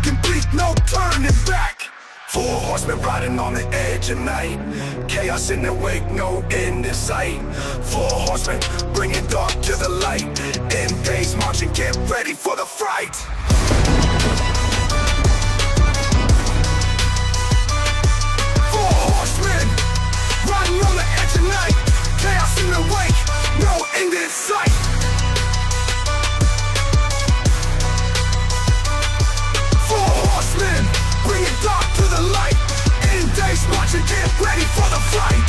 looking bleak, no turning back. Four horsemen riding on the edge of night. Chaos in their wake, no end in sight. Four horsemen bringing dark to the light. End days marching, get ready for the fight. Four horsemen riding on the edge of night. Chaos in their wake, no end in sight. Four horsemen bringing dark to the light. End days marching, get ready for the fight.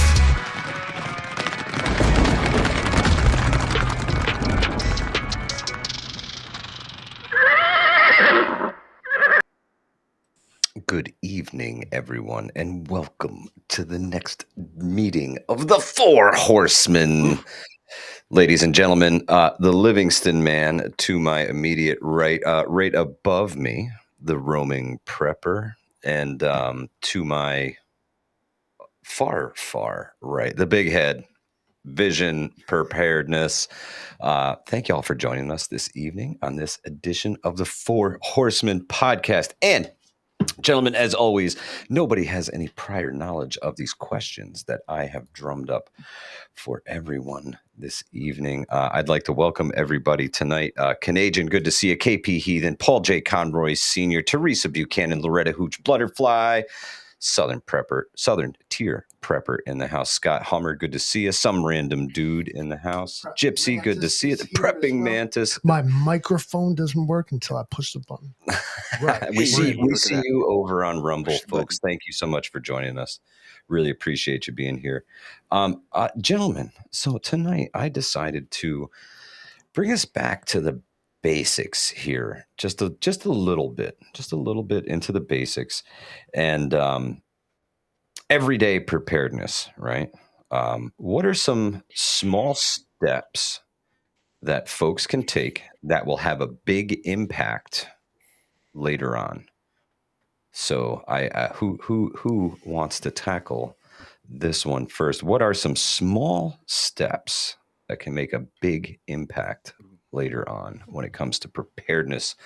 Good evening, everyone, and welcome to the next meeting of the Four Horsemen. Ladies and gentlemen, the Livingston man to my immediate right, right above me, the roaming prepper, and to my far right, the big head, vision, preparedness. Thank you all for joining us this evening on this edition of the Four Horsemen podcast. And gentlemen, as always, nobody has any prior knowledge of these questions that I have drummed up for everyone this evening. I'd like to welcome everybody tonight. Canadian, good to see you. KP Heathen, Paul J. Conroy Sr., Teresa Buchanan, Loretta Hooch, Butterfly, Southern Tier Prepper in the house. Scott Hummer, good to see you. Some random dude in the house. Gypsy, good to see you. The Prepping Mantis. My microphone doesn't work until I push the button. Right. we see you over on Rumble, folks. Thank you so much for joining us. Really appreciate you being here. Gentlemen, so tonight I decided to bring us back to the basics here, just a little bit into the basics and everyday preparedness, right? What are some small steps that folks can take that will have a big impact later on? So who wants to tackle this one first? What are some small steps that can make a big impact later on when it comes to preparedness?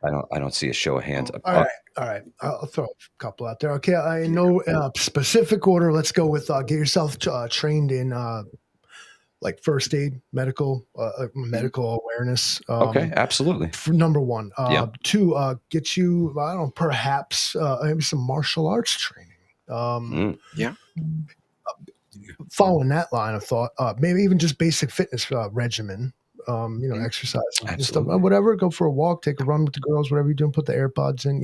I don't see a show of hands. All right. I'll throw a couple out there. Okay, I know specific order. Let's go with get yourself trained in like first aid, medical awareness. Okay, absolutely. For number one. Two, get you, I don't know, perhaps maybe some martial arts training. Following that line of thought, maybe even just basic fitness regimen. Exercise, and stuff, whatever. Go for a walk, take a run with the girls, whatever you're doing. Put the AirPods in.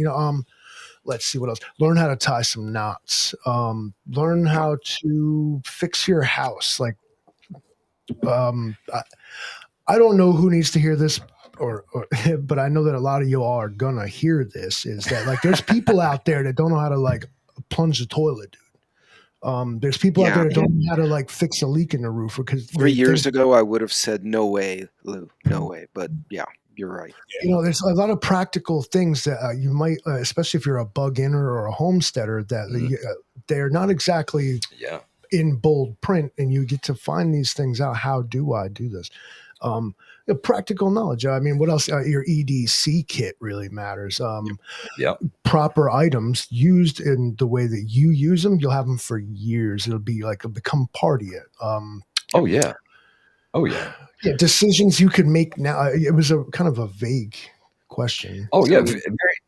Let's see what else. Learn how to tie some knots. Learn how to fix your house. Like, I don't know who needs to hear this, or but I know that a lot of you are gonna hear this. Is that like there's people out there that don't know how to like plunge the toilet, dude. There's people out there that don't know how to like fix a leak in the roof. Because 3 years ago, I would have said, no way, Lou, no way. But yeah, you're right. There's a lot of practical things that you might, especially if you're a bug-inner or a homesteader, that they're not exactly in bold print, and you get to find these things out. How do I do this? Practical knowledge. I mean, what else? Your EDC kit really matters. Proper items used in the way that you use them, you'll have them for years. It'll be like become part of it. Yeah. Decisions you can make now. It was a kind of a vague question. Very,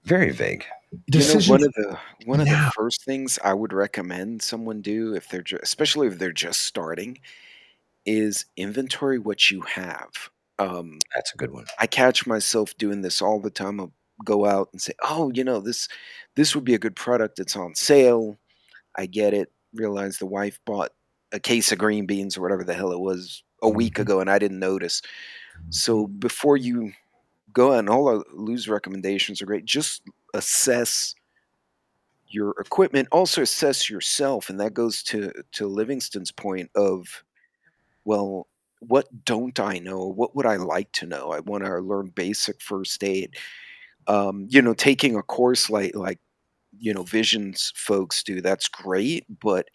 very vague. One of the first things I would recommend someone do if they're especially if they're just starting is inventory what you have. That's a good one. I catch myself doing this all the time. I'll go out and say, this would be a good product. It's on sale. I get it. Realize the wife bought a case of green beans or whatever the hell it was a week ago, and I didn't notice. So before you go out, and all our Lou's recommendations are great, just assess your equipment. Also assess yourself, and that goes to Livingston's point of, well, what don't I know? What would I like to know? I want to learn basic first aid. Taking a course like Visions folks do, that's great. But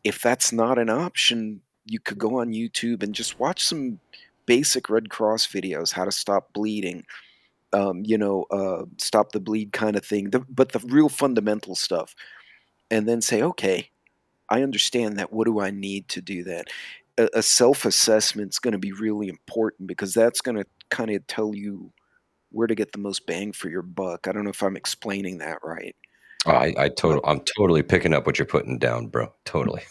if that's not an option, you could go on YouTube and just watch some basic Red Cross videos, how to stop bleeding. stop the bleed kind of thing, but the real fundamental stuff. And then say, okay, I understand that. What do I need to do that? A self-assessment is going to be really important, because that's going to kind of tell you where to get the most bang for your buck. I don't know if I'm explaining that right. I'm totally picking up what you're putting down, bro. Totally.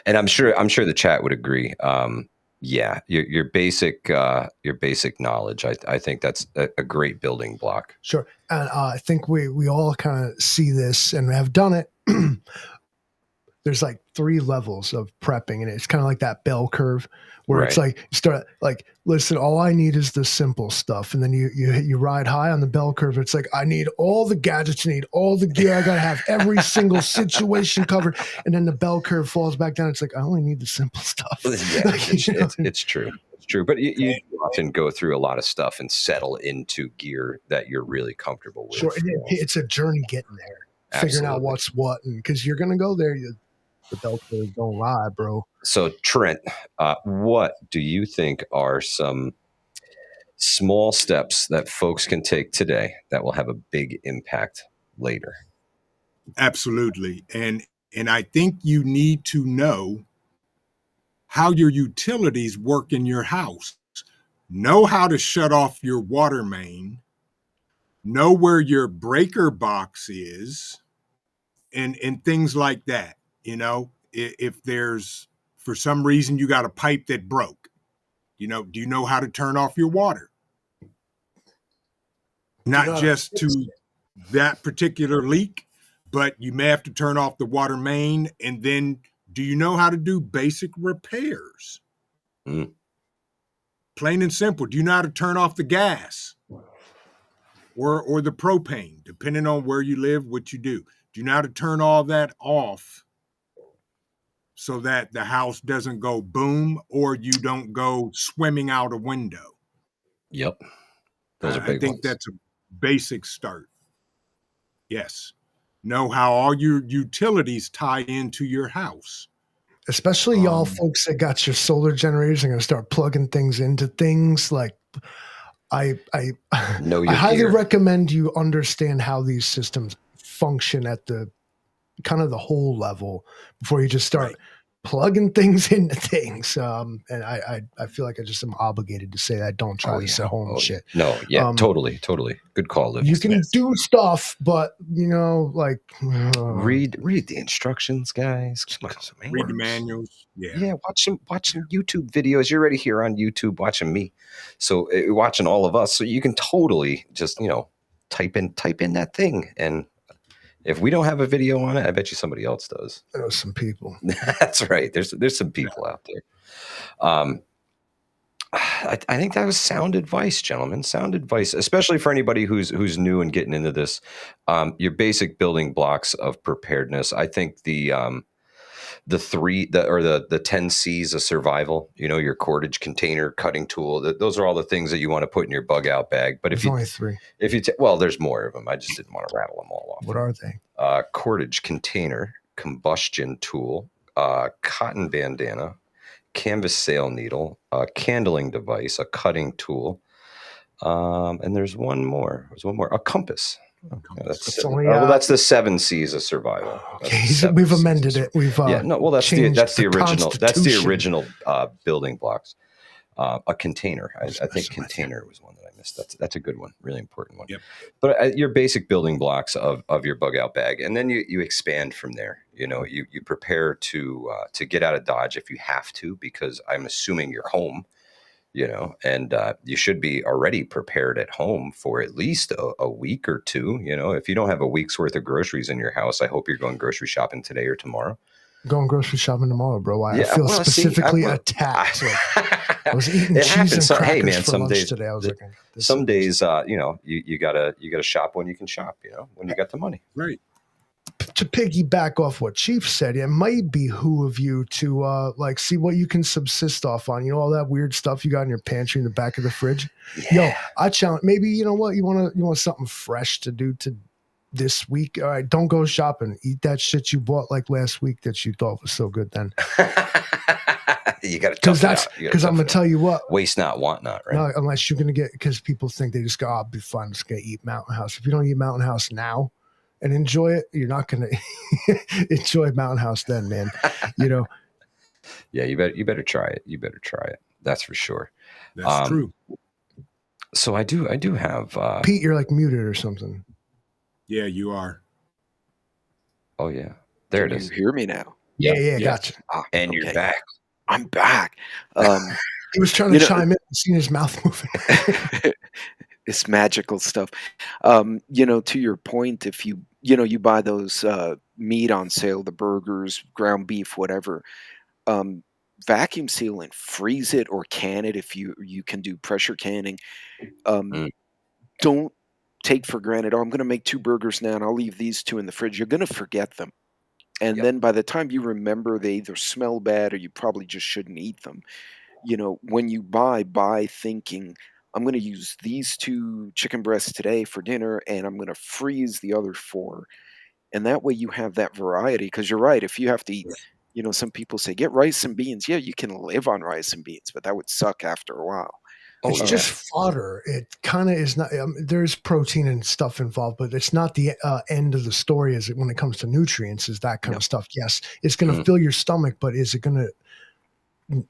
And I'm sure the chat would agree. Yeah, your basic knowledge. I think that's a great building block. Sure. And I think we all kind of see this and have done it. There's like 3 levels of prepping, and it's kind of like that bell curve where it's like, you start like, listen, all I need is the simple stuff. And then you ride high on the bell curve. It's like, I need all the gadgets, I need all the gear. I got to have every single situation covered. And then the bell curve falls back down. It's like, I only need the simple stuff. Yeah, it's true. It's true. But you often go through a lot of stuff and settle into gear that you're really comfortable with. Sure. It's a journey getting there, figuring out what's what. And because you're going to go there, the bell curve don't lie, bro. So Trent, what do you think are some small steps that folks can take today that will have a big impact later? Absolutely. And I think you need to know how your utilities work in your house. Know how to shut off your water main. Know where your breaker box is, and things like that. You know, if there's, for some reason, you got a pipe that broke, do you know how to turn off your water? Not just to that particular leak, but you may have to turn off the water main. And then, do you know how to do basic repairs? Plain and simple. Do you know how to turn off the gas or the propane, depending on where you live, what you do? Do you know how to turn all that off so that the house doesn't go boom, or you don't go swimming out a window? Yep. Those are big I think ones. that's a basic start. Yes. Know how all your utilities tie into your house. Especially y'all folks that got your solar generators are going to start plugging things into things. Like I highly recommend you understand how these systems function at the kind of the whole level before you just start plugging things into things. And I feel like I just am obligated to say that. Don't try this at home and shit. No, yeah, totally. Good call, Liv. You can do stuff, but like read the instructions, guys. Come on, read the manuals. Yeah. Watch some YouTube videos. You're already here on YouTube watching me, so watching all of us. So you can totally just type in that thing, and if we don't have a video on it, I bet you somebody else does. I know some people. That's right. There's some people out there. I think that was sound advice, gentlemen. Sound advice, especially for anybody who's new and getting into this. Your basic building blocks of preparedness. I think the 10 C's of survival. Your cordage, container, cutting tool. Those are all the things that you want to put in your bug out bag. But there's only 3. Well, there's more of them. I just didn't want to rattle them all off. What are they? Cordage, container, combustion tool, cotton bandana, canvas sail needle, a candling device, a cutting tool, and there's one more. A compass. That's the 7 C's of survival. Okay, we've amended it. We've that's the original. That's the original building blocks. A container. I think container was one that I missed. That's a good one, really important one. Yep. But your basic building blocks of your bug out bag, and then you expand from there. You prepare to get out of Dodge if you have to, because I'm assuming you're home. And you should be already prepared at home for at least a week or 2. If you don't have a week's worth of groceries in your house, I hope you're going grocery shopping today or tomorrow. Going grocery shopping tomorrow, bro. I feel specifically attacked. I was eating cheese and crackers for lunch today. I was like, some days, you gotta shop when you can shop. When you got the money. Right. To piggyback off what Chief said, it might behoove you to see what you can subsist off on. All that weird stuff you got in your pantry in the back of the fridge. Yeah. Yo, I challenge. Maybe you know what you want something fresh to do this week. All right, don't go shopping. Eat that shit you bought like last week that you thought was so good then. You got to Because I'm gonna tell you what, waste not, want not, right? no, unless you're gonna get, because people think they just go, "I'll be fine, I'm just gonna eat Mountain House." If you don't eat Mountain House now and enjoy it, you're not gonna enjoy Mountain House then, man. You know. Yeah, you better try it. You better try it. That's for sure. That's true. So I do have Pete, you're like muted or something. Yeah, you are. Oh yeah, there Can it is. you hear me now? Yeah, gotcha. And you're back. I'm back. He was trying to chime in and seen his mouth moving. It's magical stuff. To your point, if you buy those meat on sale, the burgers, ground beef, whatever, vacuum seal and freeze it or can it if you can do pressure canning. Don't take for granted, I'm going to make 2 burgers now and I'll leave these 2 in the fridge. You're going to forget them. And then by the time you remember, they either smell bad or you probably just shouldn't eat them. When you buy thinking, I'm going to use these 2 chicken breasts today for dinner and I'm going to freeze the other 4. And that way you have that variety, because you're right. If you have to eat, some people say, get rice and beans. Yeah, you can live on rice and beans, but that would suck after a while. It's just fodder. It kind of is not. There's protein and stuff involved, but it's not the end of the story. Is it when it comes to nutrients? Is that kind of stuff? Yes, it's going to fill your stomach, but is it going to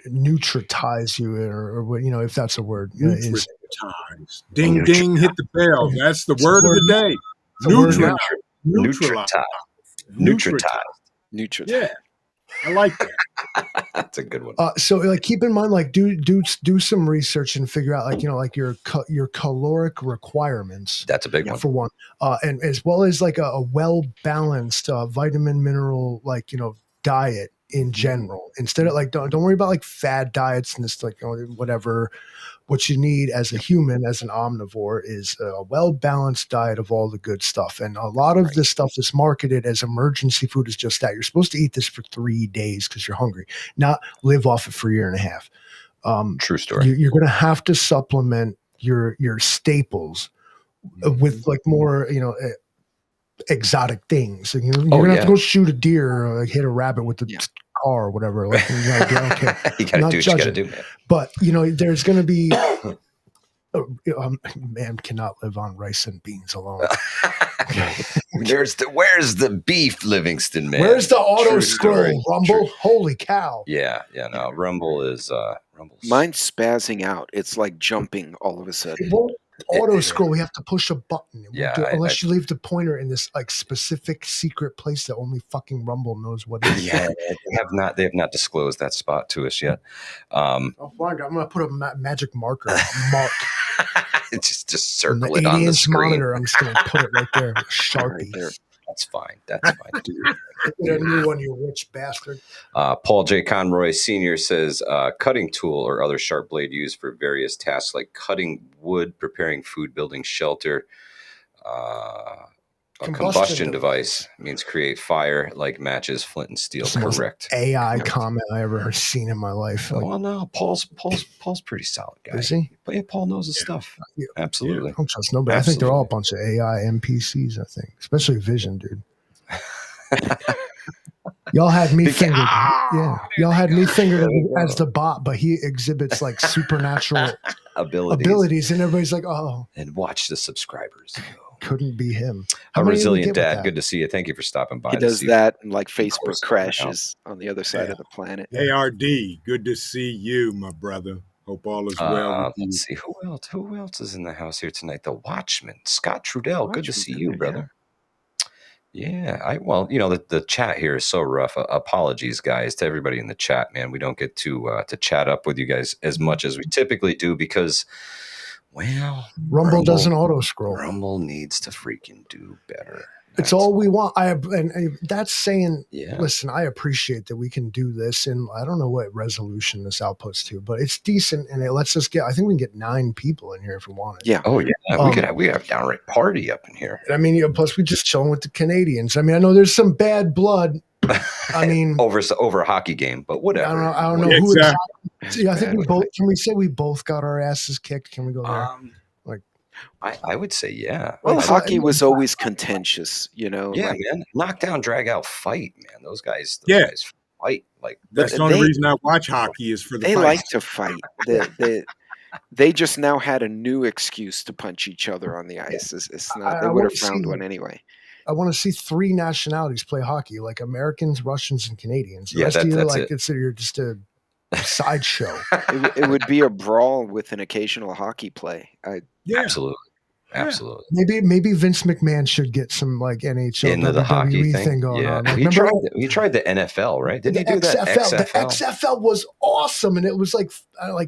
nutritize you, or if that's a word? Nutritize. Ding ding, hit the bell. That's the word of the day. Neutralize. Yeah, I like that. That's a good one. So keep in mind, do some research and figure out your caloric requirements. That's a big one for one, and as well as a well balanced vitamin mineral diet in general. Instead of don't worry about fad diets and this whatever. What you need as a human, as an omnivore, is a well-balanced diet of all the good stuff. And a lot of this stuff that's marketed as emergency food is just that. You're supposed to eat this for 3 days because you're hungry, not live off it for a year and a half. True story. You're going to have to supplement your staples with more, exotic things. You're going to have to go shoot a deer or hit a rabbit with the car or whatever. Okay. You got to do what you got to do, man. But there's going to be man cannot live on rice and beans alone. Where's the beef, Livingston, man? Where's the auto scroll, Rumble? True. Holy cow! Yeah. No, Rumble is Rumble's. Mine's spazzing out. It's like jumping all of a sudden. Auto scroll. We have to push a button. Unless you leave the pointer in this specific secret place that only fucking Rumble knows what it is. Yeah, they have not disclosed that spot to us yet. I'm gonna put a magic marker. Mark. just circle it on the screen. Monitor, I'm just gonna put it right there. Sharpie. Right there. That's fine. That's fine. Get a new one, you rich bastard. Paul J. Conroy Sr. says, cutting tool or other sharp blade used for various tasks like cutting wood, preparing food, building shelter. A combustion device means create fire like matches, flint and steel. Correct. AI comment I ever seen in my life. Well, no, Paul's pretty solid guy. Is he? But yeah, Paul knows his stuff. Yeah. Absolutely. I don't trust nobody. Absolutely. I think they're all a bunch of AI NPCs. I think, especially Vision, dude. Y'all had me fingered. Y'all had me fingered as the bot, but he exhibits supernatural abilities, and everybody's like, "Oh!" And watch the subscribers. Couldn't be him. A resilient dad. Good to see you. Thank you for stopping by. He does that, and Facebook crashes on the other side of the planet. ARD, good to see you, my brother. Hope all is well. Let's see who else is in the house here tonight. The Watchman, Scott Trudell. Good to see you, brother. Yeah, the chat here is so rough. Apologies, guys, to everybody in the chat, man. We don't get to chat up with you guys as much as we typically do because, well, Rumble doesn't auto scroll. Rumble needs to freaking do better. It's all we want. And that's saying, listen, I appreciate that we can do this, and I don't know what resolution this outputs to, but it's decent, and it lets us I think we can get 9 people in here if we wanted. Yeah. Oh yeah. We have a downright party up in here. I mean, plus we just chilling with the Canadians. I mean, I know there's some bad blood. I mean, over a hockey game, but whatever. I don't know who exactly. I think we both. Can we say we both got our asses kicked? Can we go there? I would say, yeah. Well, Like, hockey was always contentious, Yeah, like man. Knockdown, drag out, fight, man. Those guys Yeah. fight. Like, That's the only reason I watch hockey is for the they fight. like to fight. They just now had a new excuse to punch each other on the ice. It's not. They would have found one anyway. I want to see 3 nationalities play hockey, like Americans, Russians, and Canadians. The Yeah, rest of you, that's like, it. you're just a sideshow. It would be a brawl with an occasional hockey play. Yeah. Absolutely. Maybe Vince McMahon should get some like NHL Into the hockey WWE thing going yeah. on. Like, He tried the NFL, right? Didn't he do that? XFL. The XFL was awesome, and it was like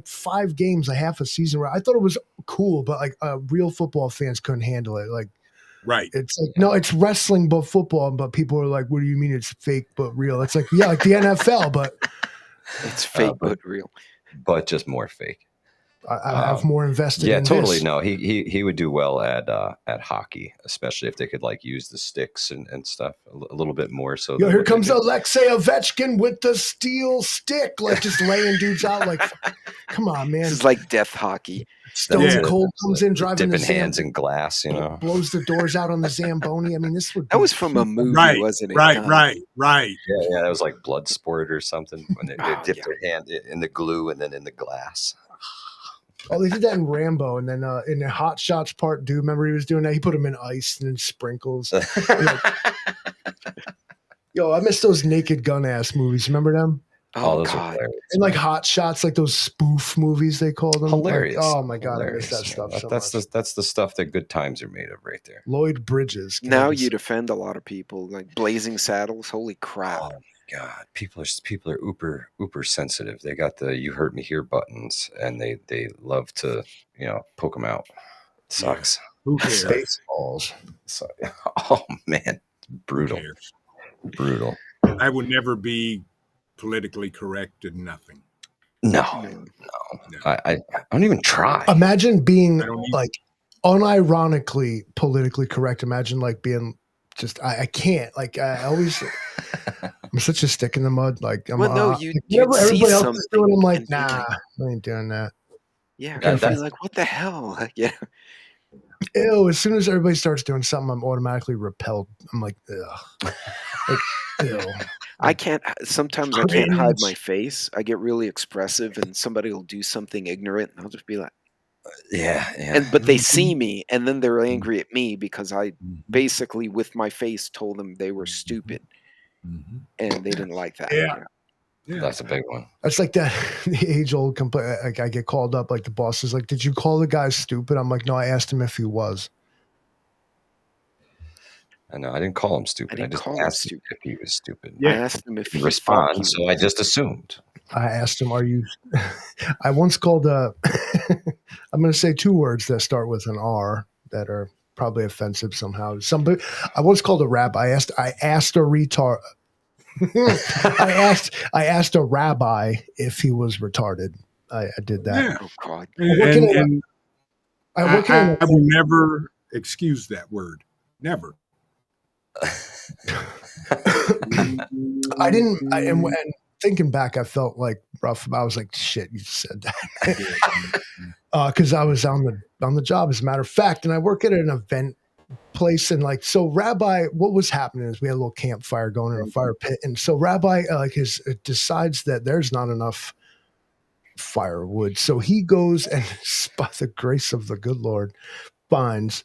5 games, a half a season. I thought it was cool, but like real football fans couldn't handle it. Like, Right. it's like, no, it's wrestling but football, but people are like, what do you mean it's fake but real? It's like, yeah, like the NFL, but it's fake but real. But just more fake. I have more invested in totally. this. No, he would do well at hockey, especially if they could like use the sticks and stuff a little bit more. So here comes Alexei Ovechkin with the steel stick, like just laying dudes out. Like, come on, man! This is like death hockey. Stone Cold comes in driving dipping hands in glass, blows the doors out on the Zamboni. I mean, that was from a movie, wasn't it? Right. Yeah, that was like Bloodsport or something when they dipped their hand in the glue and then in the glass. Oh, they did that in Rambo, and then in the Hot Shots Part 2, remember he was doing that? He put them in ice and then sprinkles. Yo, I miss those Naked Gun ass movies. Remember them? Oh God! And like Hot Shots, like those spoof movies they call them. Hilarious! Like, oh my God, hilarious. I miss that stuff so much. That's the stuff that Good Times are made of, right there. Lloyd Bridges. Now you'd offend a lot of people, like Blazing Saddles. Holy crap! Oh, God, people are uber sensitive. They got the "You Hurt Me Here" buttons, and they love to poke them out. It sucks. Who cares? Spaceballs. So, oh man, brutal. Brutal. I would never be politically correct in nothing. No. I don't even try. Imagine being like unironically politically correct. Imagine like being just I can't like I always. I'm such a stick in the mud. Like, you everybody else is doing. I'm like, nah, I ain't doing that. Yeah, I'd be like, what the hell? Yeah. Ew. As soon as everybody starts doing something, I'm automatically repelled. I'm like, ugh. Ew. I can't. Sometimes I can't hide my face. I get really expressive, and somebody will do something ignorant, and I'll just be like, yeah. But they see me, and then they're angry at me because I basically, with my face, told them they were stupid. And they didn't like that. Yeah. That's a big one. That's like that the age-old complaint. Like I get called up, like the boss is like, "Did you call the guy stupid?" I'm like, "No, I asked him if he was." I know I didn't call him stupid. I just asked him if he was stupid. Yeah. I asked him if he responds, so I just assumed. I asked him, "Are you?" I once called. I'm going to say 2 words that start with an R that are probably offensive somehow. I once called a rabbi. I asked a retard. I asked a rabbi if he was retarded. I did that. Yeah. Oh God. I will never excuse that word. Never. I didn't. And thinking back, I felt like rough. I was like, "Shit, you said that," because I was on the job, as a matter of fact, and I work at an event place, and like, so Rabbi, what was happening is we had a little campfire going in a fire pit, and so Rabbi decides that there's not enough firewood, so he goes and, by the grace of the good Lord, finds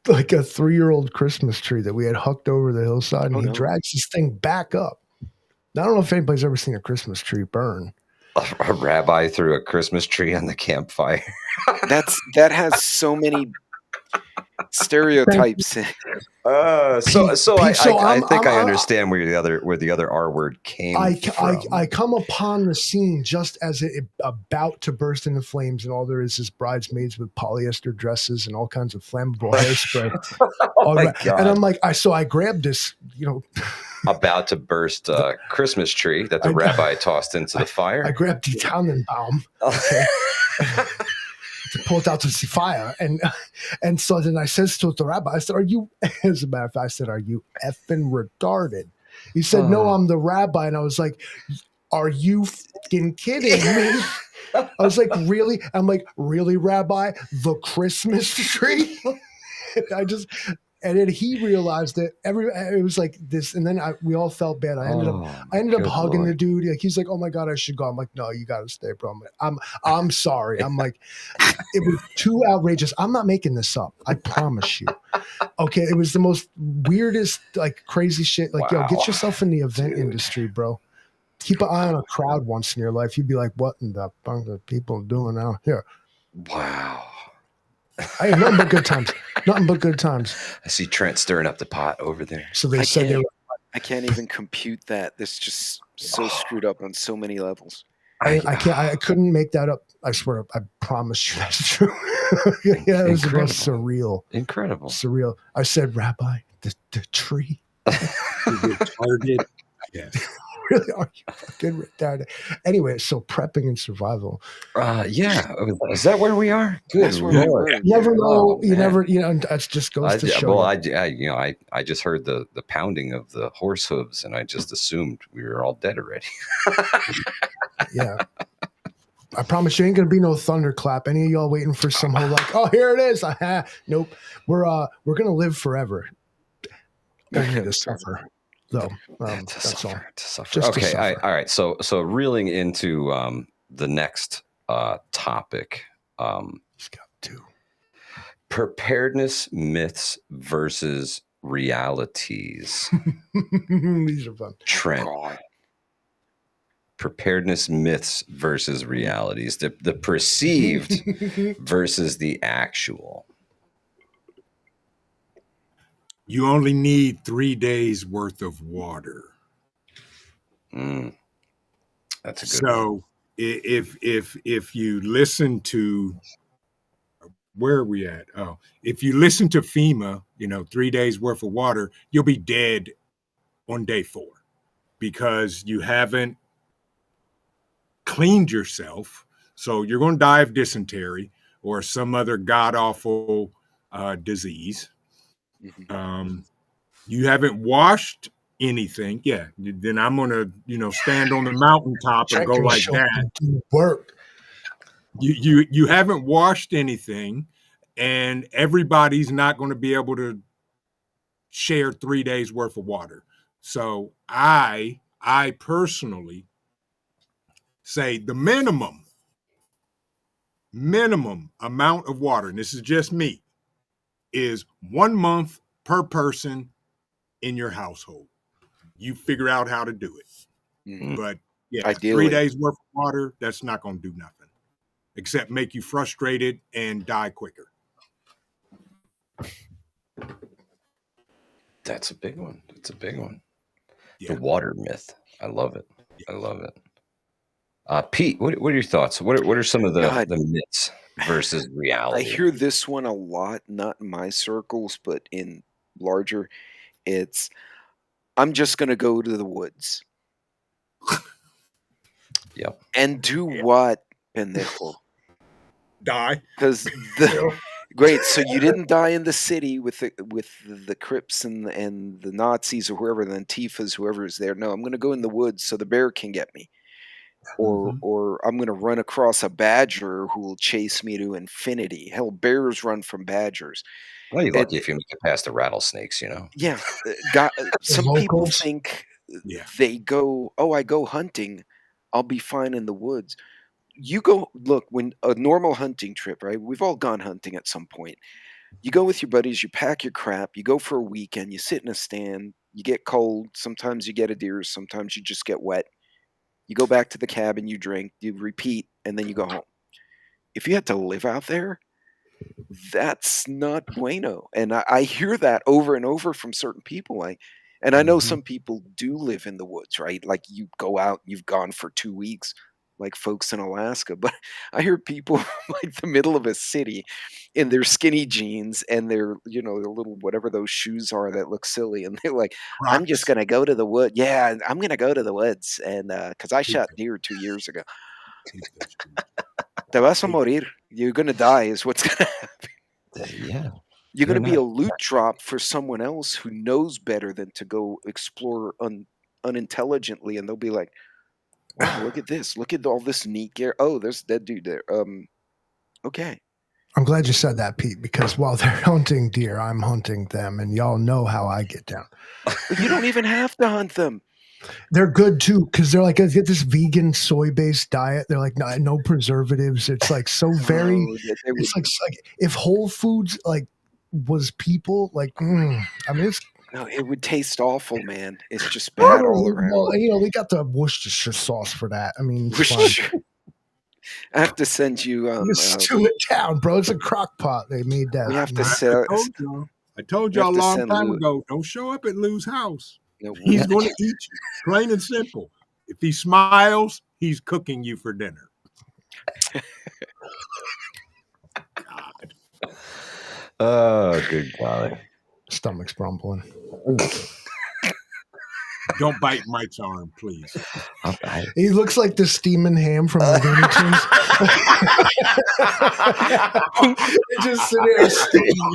like a 3-year-old Christmas tree that we had hucked over the hillside, and he drags this thing back up. Now, I don't know if anybody's ever seen a Christmas tree burn. A rabbi threw a Christmas tree on the campfire. That has so many stereotypes. I think I understand where the other R word came from. I come upon the scene just as it about to burst into flames, and all there is bridesmaids with polyester dresses and all kinds of flammable hairspray. God. And I'm like, I grabbed this, about to burst a Christmas tree that the rabbi tossed into the fire. I grabbed the Tannenbaum. Okay. To pull it out to see fire, and so then I says to the rabbi, I said, "Are you?" As a matter of fact, I said, "Are you effing retarded?" He said, "No, I'm the rabbi," and I was like, are you fucking kidding me? I was like, really? I'm like, really, Rabbi? The Christmas tree? And then he realized that it was like this, and then we all felt bad. I ended up hugging the dude. Like he's like, "Oh my god, I should go." I'm like, "No, you got to stay, bro." I'm sorry. I'm like, it was too outrageous. I'm not making this up. I promise you. Okay, it was the most weirdest, like crazy shit. Like, yo, get yourself in the event industry, bro. Keep an eye on a crowd once in your life. You'd be like, "What in the fuck are people doing out here?" Wow. I had nothing but good times. Nothing but good times. I see Trent stirring up the pot over there. So they said they were. I can't even compute that. This is just so screwed up on so many levels. I can't. I couldn't make that up. I swear. I promise you that's true. Yeah, it was the most surreal. Incredible. Surreal. I said, Rabbi, the tree. Retarded. Yes. Really, are you fucking retarded? Anyway, so prepping and survival. Yeah. Is that where we are? Good. That's where we were. You never know. You never. that just goes to show. Well, I just heard the pounding of the horse hooves, and I just assumed we were all dead already. Yeah. I promise you ain't gonna be no thunderclap. Any of y'all waiting for some whole like, oh, here it is. Nope. We're gonna live forever. Only to suffer. Though that's all. To suffer. Okay. All right. So reeling into the next topic. He's got two. Preparedness myths versus realities. These are fun. Trent. Preparedness myths versus realities. The perceived versus the actual. You only need 3 days worth of water. That's a good one. So if you listen to, where are we at? Oh, if you listen to FEMA, 3 days worth of water, you'll be dead on day 4 because you haven't cleaned yourself. So you're going to die of dysentery or some other god-awful disease. You haven't washed anything. Yeah. Then I'm going to, stand on the mountaintop and go like that. Work. You haven't washed anything, and everybody's not going to be able to share 3 days worth of water. So I personally say the minimum amount of water, and this is just me, is 1 month per person in your household. You figure out how to do it. Mm-hmm. But yeah, ideally 3 days worth of water, that's not going to do nothing except make you frustrated and die quicker. That's a big one. Yeah. The water myth. I love it. I love it. Pete, what are your thoughts? What are some of the myths versus reality? I hear this one a lot, not in my circles, but in larger. It's, I'm just going to go to the woods. Yep. And do what, pendejo? Die. Because great. So you didn't die in the city with the Crips and the Nazis or whoever, the Antifas, whoever is there. No, I'm going to go in the woods so the bear can get me. Or I'm going to run across a badger who will chase me to infinity. Hell, bears run from badgers. Well, you're lucky if you make it past the rattlesnakes, Yeah. Some people think they go, I go hunting, I'll be fine in the woods. You go, look, when a normal hunting trip, right? We've all gone hunting at some point. You go with your buddies, you pack your crap, you go for a weekend, you sit in a stand, you get cold, sometimes you get a deer, sometimes you just get wet. You go back to the cabin, you drink, you repeat, and then you go home. If you had to live out there, that's not bueno. And I hear that over and over from certain people. And I know some people do live in the woods, right? Like you go out, you've gone for 2 weeks, like folks in Alaska. But I hear people like the middle of a city in their skinny jeans and their, their little whatever those shoes are that look silly. And they're like, I'm just going to go to the woods. Yeah, I'm going to go to the woods. And because I shot deer 2 years ago. Te vas a morir. You're going to die is what's going to happen. Yeah. You're going to be a loot drop for someone else who knows better than to go explore unintelligently. And they'll be like, Wow, look at this. Look at all this neat gear. Oh, there's that dude there. Okay. I'm glad you said that, Pete, because while they're hunting deer, I'm hunting them, and y'all know how I get down. But you don't even have to hunt them. They're good too, because they're like, I get this vegan soy-based diet. They're like, no preservatives. It's like so very. It's like if Whole Foods like was people, like, I mean, it's. No, it would taste awful, man. It's just bad all around. Well, they got the Worcestershire sauce for that. I mean, I have to send you. Stew it down, bro. It's a crock pot. They made that. We have to sell. I told y'all a long time ago. Don't show up at Lou's house. He's going to eat you, plain and simple. If he smiles, he's cooking you for dinner. God. Oh, good golly. Stomach's rumbling. Don't bite Mike's arm, please. He looks like the steaming ham from the Looney Tunes. Just sitting there steaming.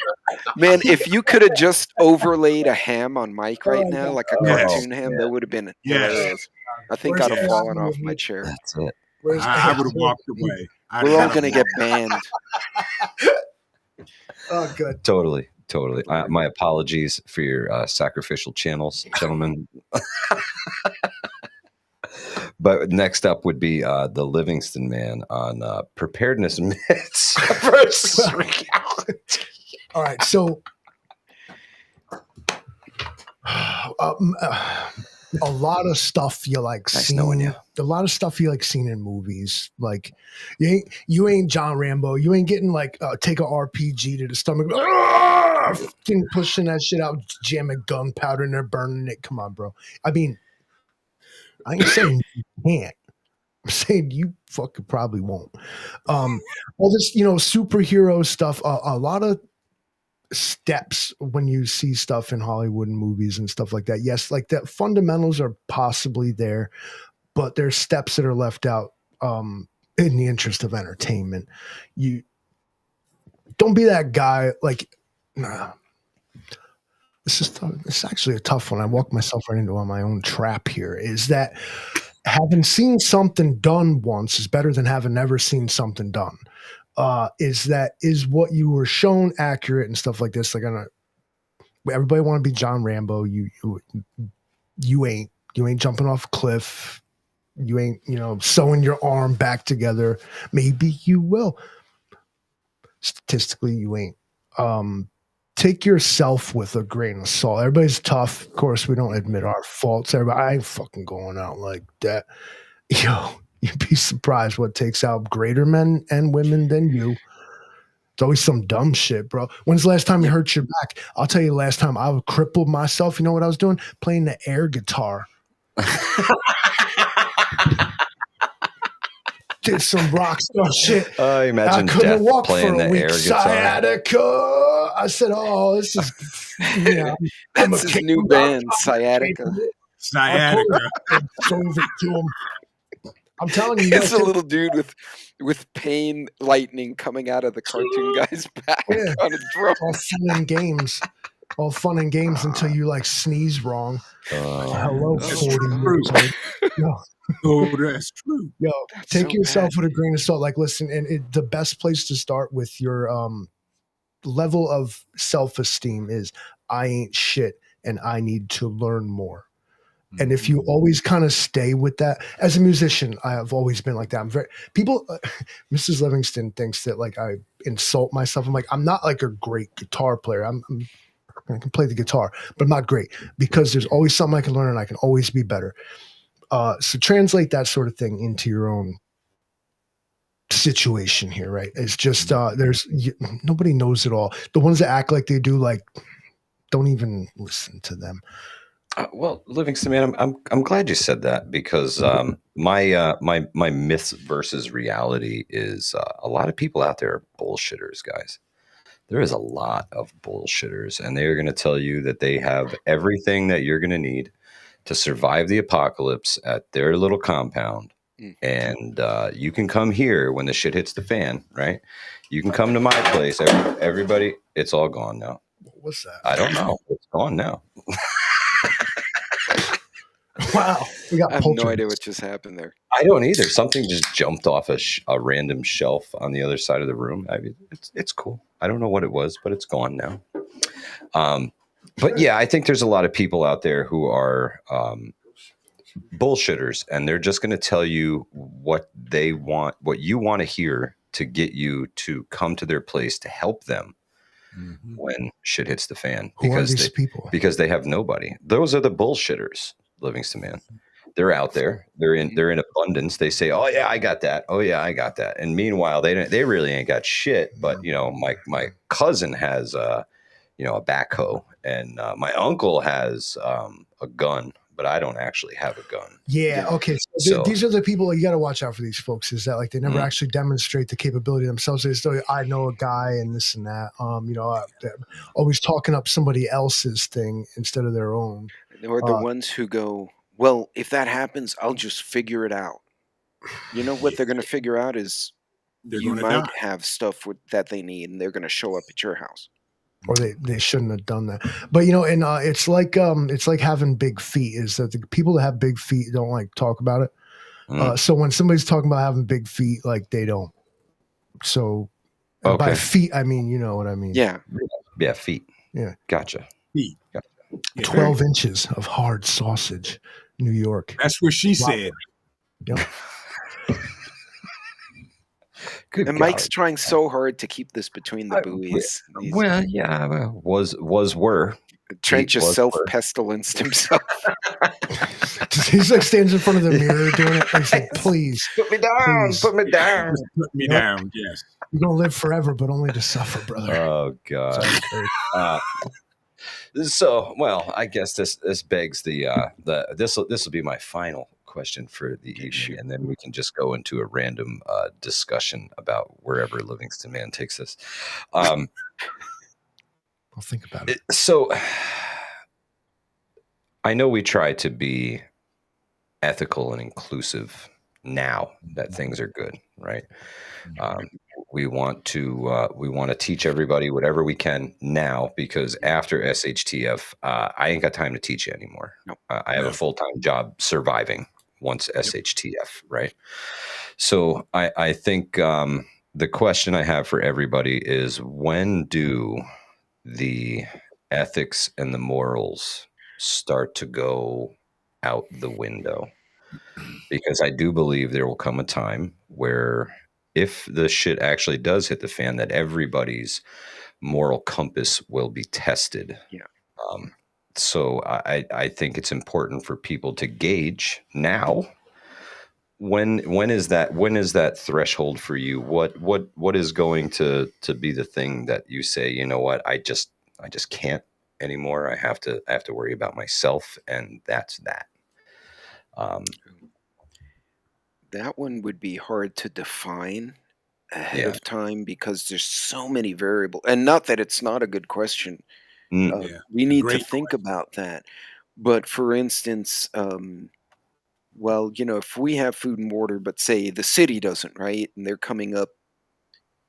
Man, if you could have just overlaid a ham on Mike right now, like a cartoon ham, that would have been hilarious. I think I'd have fallen off my chair. That's it. I would have walked away. We're all going to get banned. Oh, good. Totally. My apologies for your sacrificial channels, gentlemen. But next up would be the Livingston Man on preparedness myths versus reality. All right, so a lot of stuff you like seen. A lot of stuff you like seen in movies. Like you ain't John Rambo. You ain't getting like take a RPG to the stomach, fucking pushing that shit out, jamming gunpowder in there, burning it. Come on, bro. I mean, I ain't saying you can't. I'm saying you fucking probably won't. All this, superhero stuff. A lot of steps when you see stuff in Hollywood and movies and stuff like that. Yes, like the fundamentals are possibly there, but there's steps that are left out in the interest of entertainment. You don't be that guy. Like, nah. This is actually a tough one. I walked myself right into my own trap here. Is that having seen something done once is better than having never seen something done. Is what you were shown accurate and stuff like this? Like, everybody want to be John Rambo. You ain't jumping off a cliff. You ain't sewing your arm back together. Maybe you will. Statistically, you ain't. Take yourself with a grain of salt. Everybody's tough. Of course, we don't admit our faults. I ain't fucking going out like that. You'd be surprised what takes out greater men and women than you. It's always some dumb shit, bro. When's the last time you hurt your back? I'll tell you the last time I crippled myself. You know what I was doing? Playing the air guitar. Did some rock star shit. Imagine I couldn't Jeff walk playing for a the week. air guitar. Sciatica. I said, "Oh, this is That's his new band, Sciatica." Sciatica. I'm telling you, it's a little dude with pain lightning coming out of the cartoon guy's back on a drum. All fun and games until you like sneeze wrong. Hello, 40 years old. Oh, that's true. Yo, take yourself with a grain of salt. Like, listen, and the best place to start with your level of self-esteem is I ain't shit and I need to learn more. And if you always kind of stay with that, as a musician, I have always been like that. Mrs. Livingston thinks that like I insult myself. I'm like, I'm not like a great guitar player. I can play the guitar, but I'm not great because there's always something I can learn and I can always be better. So translate that sort of thing into your own situation here, right? It's just nobody knows it all. The ones that act like they do, like, don't even listen to them. Well, Livingston, man, I'm glad you said that because my myths versus reality is a lot of people out there are bullshitters, guys. There is a lot of bullshitters, and they are going to tell you that they have everything that you're going to need to survive the apocalypse at their little compound. And you can come here when the shit hits the fan, right? You can come to my place. Everybody, it's all gone now. What's that? I don't know. It's gone now. Wow, we got I have no idea poltergeist. what just happened there. I don't either. Something just jumped off a random shelf on the other side of the room. I mean, it's cool. I don't know what it was, but it's gone now. But yeah, I think there's a lot of people out there who are bullshitters, and they're just going to tell you what they want, what you want to hear to get you to come to their place to help them when shit hits the fan. Who are these people? Because they have nobody. Those are the bullshitters, Livingston Man. They're out there. They're in abundance. They say, "Oh yeah, I got that. Oh yeah, I got that." And meanwhile, they really ain't got shit. But my cousin has a backhoe, and my uncle has a gun, but I don't actually have a gun. Yeah. Okay. So these are the people you got to watch out for. These folks is that like they never actually demonstrate the capability themselves. They say, I know a guy and this and that. Always talking up somebody else's thing instead of their own. Or the ones who go, well, if that happens, I'll just figure it out. You know what they're going to figure out is you might have stuff that they need, and they're going to show up at your house. Or they shouldn't have done that. But it's like having big feet. Is that the people that have big feet don't like talk about it. So when somebody's talking about having big feet, like they don't. So by feet, I mean you know what I mean. Yeah. Yeah, feet. Yeah. Gotcha. Feet. Gotcha. 12 inches of hard sausage, New York. That's what she said. Yep. Good and God. Mike's trying so hard to keep this between the buoys. Well, yeah, were. Trent just self-pestilenced himself. He's like stands in front of the mirror doing it. He's like, please. Put me down. Please. Put me down. Put me down, yes. You're going to live forever, but only to suffer, brother. Oh, God. So, well, I guess this begs this will be my final question for the evening, and then we can just go into a random discussion about wherever Livingston Man takes us. I'll think about it. So, I know we try to be ethical and inclusive now that things are good, right? We want to teach everybody whatever we can now, because after SHTF, I ain't got time to teach you anymore. Nope. I have a full-time job surviving once SHTF, right? So I think the question I have for everybody is, when do the ethics and the morals start to go out the window? Because I do believe there will come a time where, if the shit actually does hit the fan, that everybody's moral compass will be tested. Yeah. So I think it's important for people to gauge now. When is that threshold for you? What is going to be the thing that you say, you know what, I just can't anymore. I have to worry about myself, and that's that. That one would be hard to define ahead of time, because there's so many variables. And not that it's not a good question. We need to think about that. But for instance, well, if we have food and water, but say the city doesn't, right? And they're coming up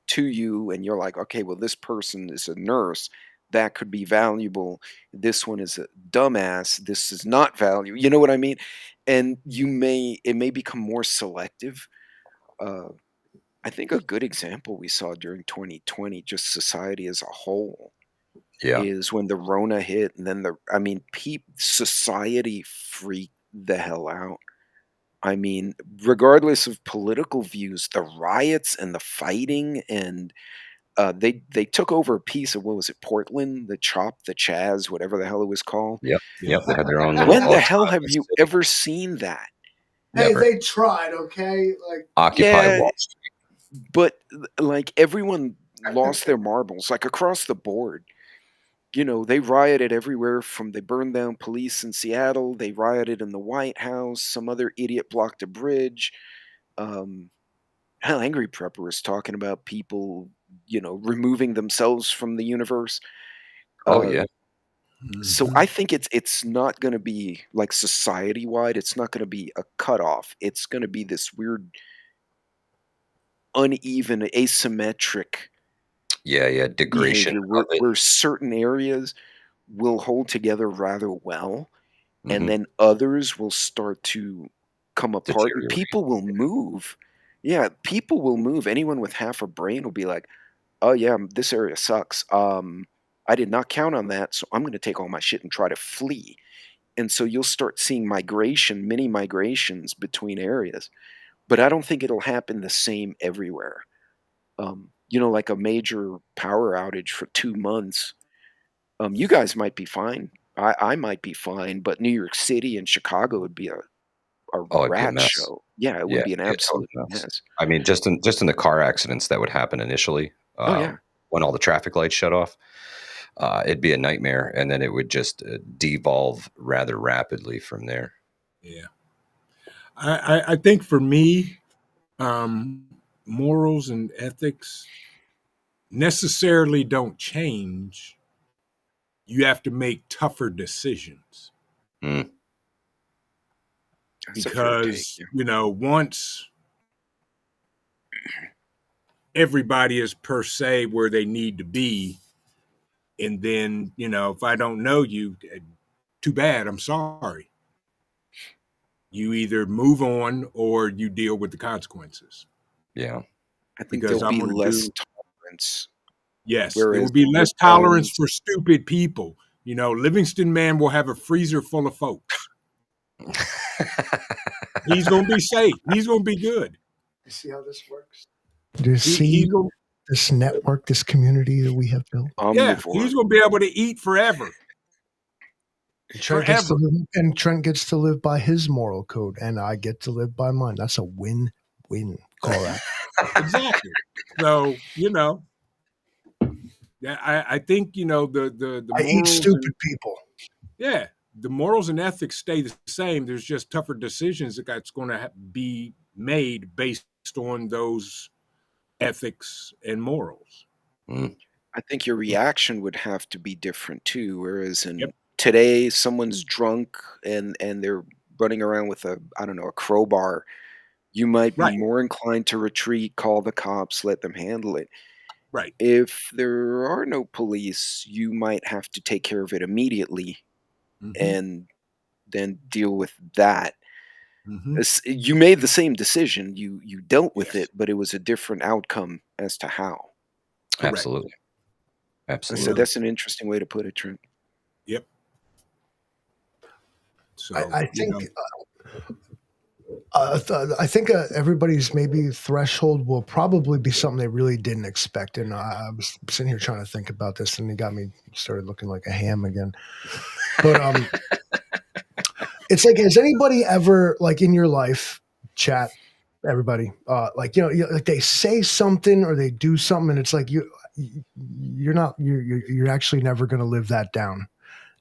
to you and you're like, okay, well, this person is a nurse. That could be valuable. This one is a dumbass. This is not valuable. You know what I mean? And it may become more selective. I think a good example we saw during 2020, just society as a whole, is when the Rona hit, and then society freaked the hell out. I mean, regardless of political views, the riots and the fighting, and they took over a piece of, what was it, Portland, the Chaz, whatever the hell it was called. Yep. They had their own. When the hell have you ever seen that? Hey, they tried, okay? Like Occupy Wall Street. But like everyone lost their marbles, like across the board. They rioted everywhere. They burned down police in Seattle. They rioted in the White House. Some other idiot blocked a bridge. Hell, Angry Prepper was talking about people, removing themselves from the universe. Yeah. So I think it's not going to be like society-wide. It's not going to be a cutoff. It's going to be this weird, uneven, asymmetric degradation where certain areas will hold together rather well, and then others will start to come apart, and Deteriorate. people will move. Yeah, people will move. Anyone with half a brain will be like, "Oh yeah, this area sucks. I did not count on that, so I'm going to take all my shit and try to flee." And so you'll start seeing mini migrations between areas. But I don't think it'll happen the same everywhere. Like a major power outage for 2 months. You guys might be fine. I might be fine, but New York City and Chicago would be a Oh, it'd be a rat mess. show. Yeah, it Yeah, would it'd be an be a total absolute mess. mess. I mean, just in the car accidents that would happen initially, Oh, yeah. when all the traffic lights shut off, it'd be a nightmare, and then it would just devolve rather rapidly from there. Yeah. I think for me, morals and ethics necessarily don't change. You have to make tougher decisions. Mm. That's a fair take, Because, yeah. Once everybody is per se where they need to be, and then, if I don't know you, too bad, I'm sorry. You either move on or you deal with the consequences. Yeah. I think Because there'll I'm be gonna less do tolerance. Yes, there Whereas will be less tolerance rebellions, for stupid people. Livingston Man will have a freezer full of folks. He's gonna be safe. He's gonna be good. You see how this works? Do you see He's gonna, this network, this community that we have built? omnivore. he's gonna be able to eat forever. Trent gets to live by his moral code, and I get to live by mine. That's a win-win. Call that. Exactly. So yeah, I think the I eat morals stupid people. Yeah, the morals and ethics stay the same. There's just tougher decisions that's going to be made based on those ethics and morals. Mm. I think your reaction would have to be different too. Whereas today, someone's drunk and they're running around with a crowbar. You might be Right. more inclined to retreat, call the cops, let them handle it. Right. If there are no police, you might have to take care of it immediately and then deal with that. You made the same decision. You dealt with it, but it was a different outcome as to how. Correct. Absolutely. So that's an interesting way to put it, Trent. Yep. So I think I think everybody's maybe threshold will probably be something they really didn't expect. And I was sitting here trying to think about this, and it got me started looking like a ham again. But it's like, has anybody ever, like in your life, chat, everybody, like like they say something or they do something, and it's like you're actually never going to live that down.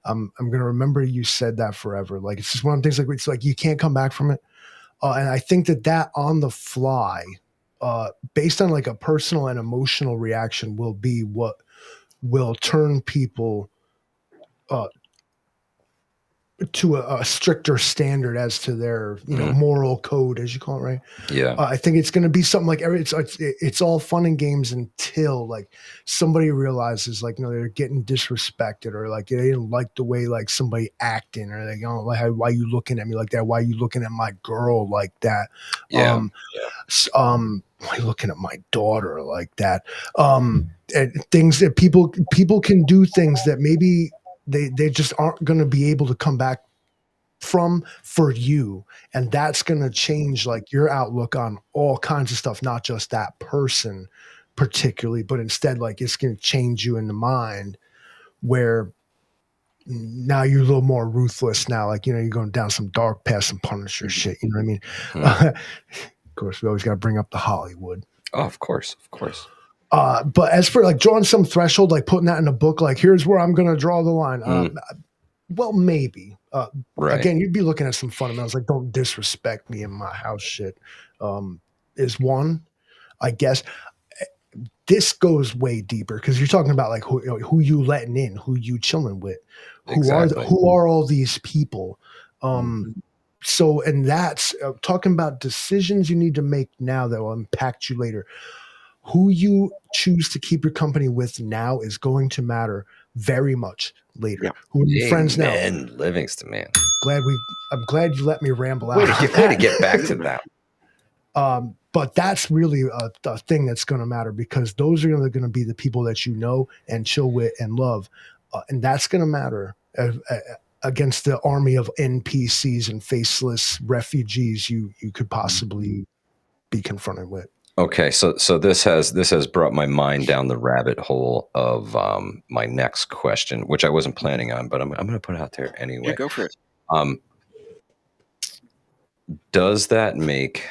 I'm going to remember you said that forever. Like it's just one of the things. Like it's like you can't come back from it. And I think that on the fly, based on like a personal and emotional reaction, will be what will turn people to a stricter standard as to their moral code, as you call it, right? Yeah. I think it's going to be something like it's all fun and games until like somebody realizes like they're getting disrespected, or like they didn't like the way like somebody acting, or like like why are you looking at me like that? Why are you looking at my girl like that? Yeah. Why are you looking at my daughter like that? And things that people can do things that maybe they just aren't going to be able to come back from for you, and that's going to change like your outlook on all kinds of stuff, not just that person particularly, but instead like it's going to change you in the mind where now you're a little more ruthless now, like you're going down some dark path, some Punisher shit, you know what I mean? Of course we always got to bring up the Hollywood. Oh, of course. But as for like drawing some threshold, like putting that in a book, like here's where I'm going to draw the line. Well, maybe. Right. Again, you'd be looking at some fundamentals like don't disrespect me in my house shit. Is one, I guess. This goes way deeper because you're talking about like who you letting in, who you chilling with, who are all these people. So, and that's talking about decisions you need to make now that will impact you later. Who you choose to keep your company with now is going to matter very much later. Yeah. Who are your friends now? Amen, Livingston, man. I'm glad you let me ramble out. Way to get back to that. But that's really a thing that's going to matter, because those are going to be the people that you know and chill with and love. And that's going to matter against the army of NPCs and faceless refugees you could possibly be confronted with. Okay, so this has brought my mind down the rabbit hole of my next question, which I wasn't planning on, but I'm going to put it out there anyway. Yeah, go for it. Does that make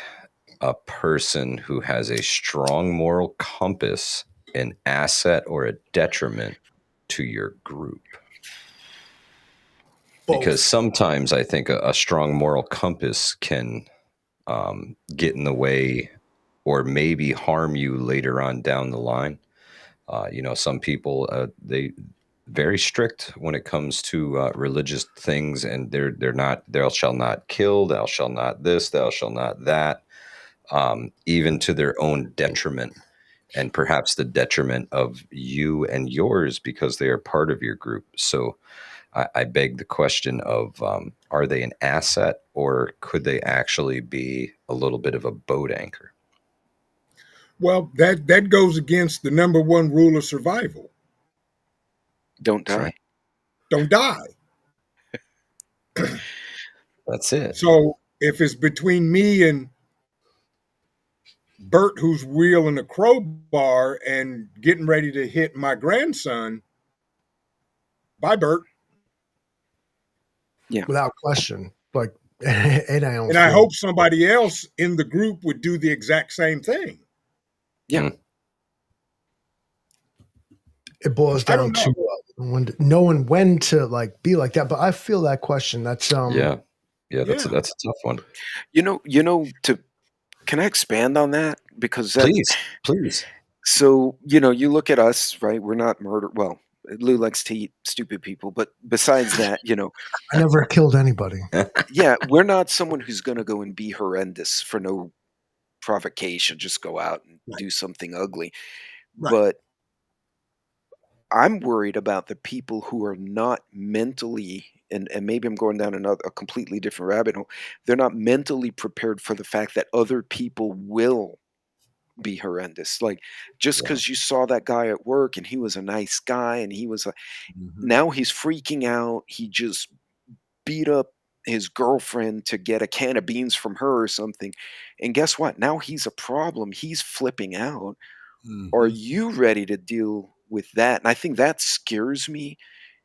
a person who has a strong moral compass an asset or a detriment to your group? Both. Because sometimes I think a strong moral compass can get in the way or maybe harm you later on down the line. Some people, they very strict when it comes to religious things, and they're not, thou shalt not kill, thou shalt not this, thou shalt not that, even to their own detriment, and perhaps the detriment of you and yours because they are part of your group. So I beg the question of, are they an asset, or could they actually be a little bit of a boat anchor? Well, that goes against the number one rule of survival. Don't die. Right. Don't die. That's it. So if it's between me and Bert, who's wheeling a crowbar and getting ready to hit my grandson, bye, Bert. Yeah. Without question. Like, and I hope somebody else in the group would do the exact same thing. Yeah. It boils down to knowing when to like be like that. But I feel that question. That's yeah, that's a tough one. Can I expand on that? Because please. So, you look at us, right? We're not murder. Well, Lou likes to eat stupid people, but besides that, I never killed anybody. Yeah, we're not someone who's going to go and be horrendous for no provocation, just go out and do something ugly. Right. But I'm worried about the people who are not mentally, and maybe I'm going down a completely different rabbit hole. They're not mentally prepared for the fact that other people will be horrendous. Like, just because you saw that guy at work and he was a nice guy and he was now he's freaking out. He just beat up his girlfriend to get a can of beans from her or something. And guess what? Now he's a problem. He's flipping out. Are you ready to deal with that? And I think that scares me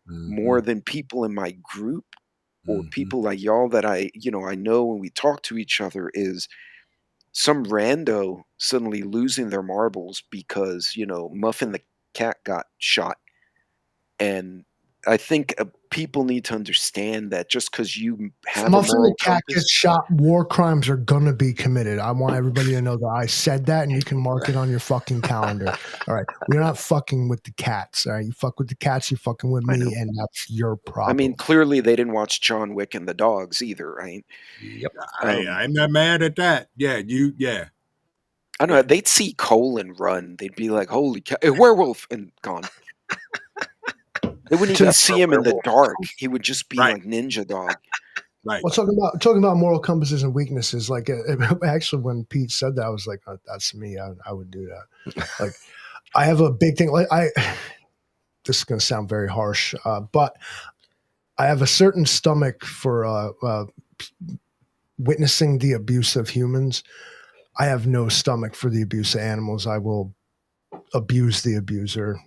more than people in my group or people like y'all that I know when we talk to each other, is some rando suddenly losing their marbles because, Muffin the cat got shot. And I think people need to understand that just because you have Muffin the cat gets shot, war crimes are gonna be committed. I want everybody to know that I said that, and you can mark it on your fucking calendar. All right, we're not fucking with the cats. All right, you fuck with the cats, you fucking with me, and that's your problem. I mean, clearly they didn't watch John Wick and the dogs either, right? Yep. I'm not mad at that. Yeah. I don't know. They'd see Colin run. They'd be like, "Holy cow, a werewolf!" and gone. They wouldn't even see him in the dark. He would just be like Ninja Dog. Right. Well, talking about moral compasses and weaknesses, like actually when Pete said that, I was like, oh, that's me. I would do that. Like, I have a big thing. Like this is going to sound very harsh, but I have a certain stomach for witnessing the abuse of humans. I have no stomach for the abuse of animals. I will abuse the abuser.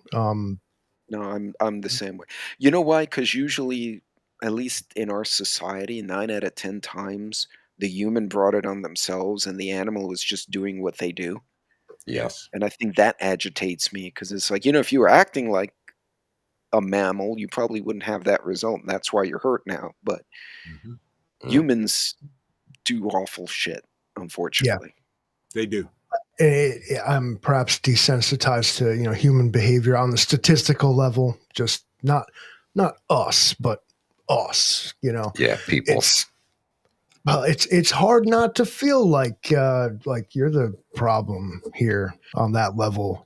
No, I'm the same way. You know why? Because usually, at least in our society, 9 out of 10 times, the human brought it on themselves and the animal was just doing what they do. Yes. And I think that agitates me because it's like, if you were acting like a mammal, you probably wouldn't have that result. And that's why you're hurt now. But humans do awful shit, unfortunately. Yeah, they do. I'm perhaps desensitized to human behavior on the statistical level, just not us, but us. Yeah, people. It's hard not to feel like you're the problem here on that level.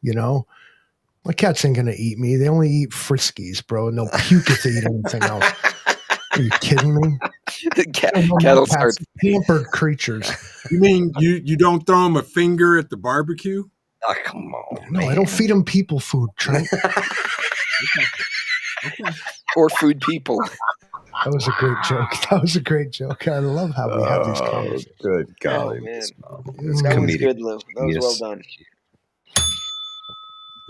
My cats ain't gonna eat me. They only eat Friskies, bro, and they'll puke if they eat anything else. Are you kidding me? Cattle start. Pampered creatures. You mean you don't throw them a finger at the barbecue? Oh, come on. No, man. I don't feed them people food, Trent. Okay. Or food people. That was a great joke. That was a great joke. I love how we have these conversations. Good golly. Oh, man. It's That was comedic. good, Lou. That was well Yes. done.